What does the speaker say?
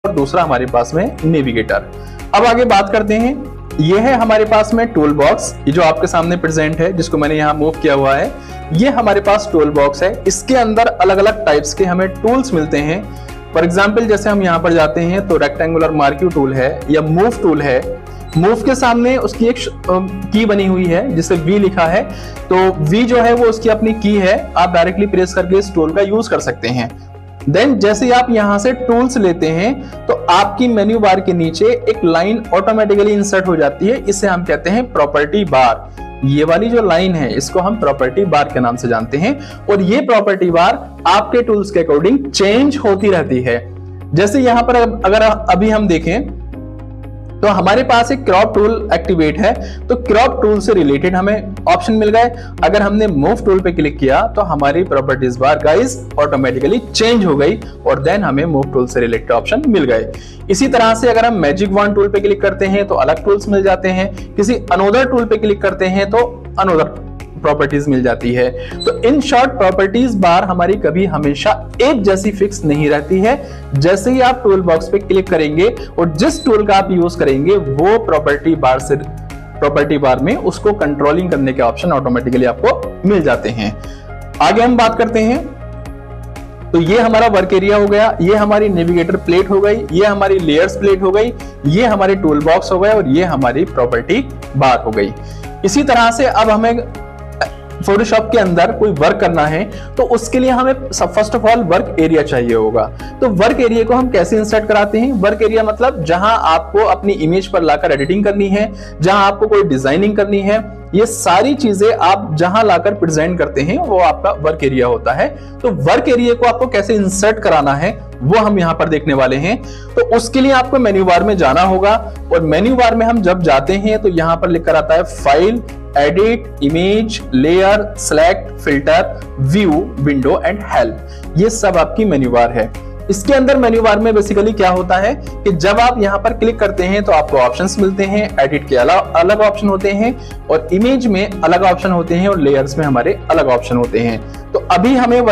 और दूसरा हमारे पास में नेविगेटर। अब आगे बात करते हैं, ये है हमारे पास में टूल बॉक्स, ये जो आपके सामने प्रेजेंट है, जिसको मैंने यहाँ मूव किया हुआ है, ये हमारे पास टूल बॉक्स है। इसके अंदर अलग अलग टाइप्स के हमें टूल्स मिलते हैं। फॉर एग्जाम्पल जैसे हम यहाँ पर जाते हैं तो रेक्टेंगुलर मार्क्यू टूल है या मूव टूल है। मूव के सामने उसकी एक की बनी हुई है जिसे वी लिखा है, तो वी जो है वो उसकी अपनी की है, आप डायरेक्टली प्रेस करके इस टूल का यूज कर सकते हैं। देन जैसे ही आप यहां से टूल्स लेते हैं तो आपकी मेन्यू बार के नीचे एक लाइन ऑटोमेटिकली इंसर्ट हो जाती है, इसे हम कहते हैं प्रॉपर्टी बार। ये वाली जो लाइन है इसको हम प्रॉपर्टी बार के नाम से जानते हैं, और ये प्रॉपर्टी बार आपके टूल्स के अकॉर्डिंग चेंज होती रहती है। जैसे यहां पर अगर अभी हम देखें तो हमारे पास एक क्रॉप टूल एक्टिवेट है, तो क्रॉप टूल से रिलेटेड हमें ऑप्शन मिल गए। अगर हमने मूव टूल पे क्लिक किया तो हमारी प्रॉपर्टीज बार गाइस ऑटोमेटिकली चेंज हो गई और देन हमें मूव टूल से रिलेटेड ऑप्शन मिल गए। इसी तरह से अगर हम मैजिक वॉन्ड टूल पे क्लिक करते हैं तो अलग टूल्स मिल जाते हैं, किसी अनोदर टूल पे क्लिक करते हैं तो अनोदर प्रॉपर्टीज मिल जाती है। तो इन शॉर्ट प्रॉपर्टीज बार हमारी कभी हमेशा एक जैसी फिक्स नहीं रहती है। जैसे ही आप टूल बॉक्स पे क्लिक करेंगे और जिस टूल का आप यूज करेंगे वो प्रॉपर्टी बार में उसको कंट्रोलिंग करने के ऑप्शन ऑटोमेटिकली आपको मिल जाते हैं। आगे हम बात करते हैं, तो ये हमारा वर्क एरिया हो गया, ये हमारी नेविगेटर प्लेट हो गई, ये हमारी लेयर्स प्लेट हो गई, ये हमारे टूल बॉक्स हो गए और ये हमारी प्रॉपर्टी बार हो गई। इसी तरह से अब हमें फोटोशॉप के अंदर कोई वर्क करना है तो उसके लिए हमें first of all work area चाहिए होगा। तो वर्क एरिया को हम कैसे इंसर्ट कराते हैं? वर्क एरिया मतलब जहां आपको अपनी इमेज पर लाकर एडिटिंग करनी है, जहां आपको कोई डिजाइनिंग करनी है, ये सारी चीजें आप जहां लाकर प्रेजेंट करते हैं वो आपका वर्क एरिया होता है। तो वर्क एरिया को आपको कैसे इंसर्ट कराना है वो हम यहां पर देखने वाले हैं। तो उसके लिए आपको मेन्यू बार में जाना होगा, और मेन्यू बार में हम जब जाते हैं तो यहां पर लिखकर आता है file, edit, image, layer, select, filter, view, window and help. ये सब आपकी मेन्यू बार है। इसके अंदर मेन्यू बार में बेसिकली क्या होता है कि जब आप यहां पर क्लिक करते हैं तो आपको ऑप्शंस मिलते हैं, एडिट के अलग ऑप्शन होते हैं, और इमेज में अलग ऑप्शन होते हैं, और लेयर्स में हमारे अलग ऑप्शन होते हैं। तो अभी हमें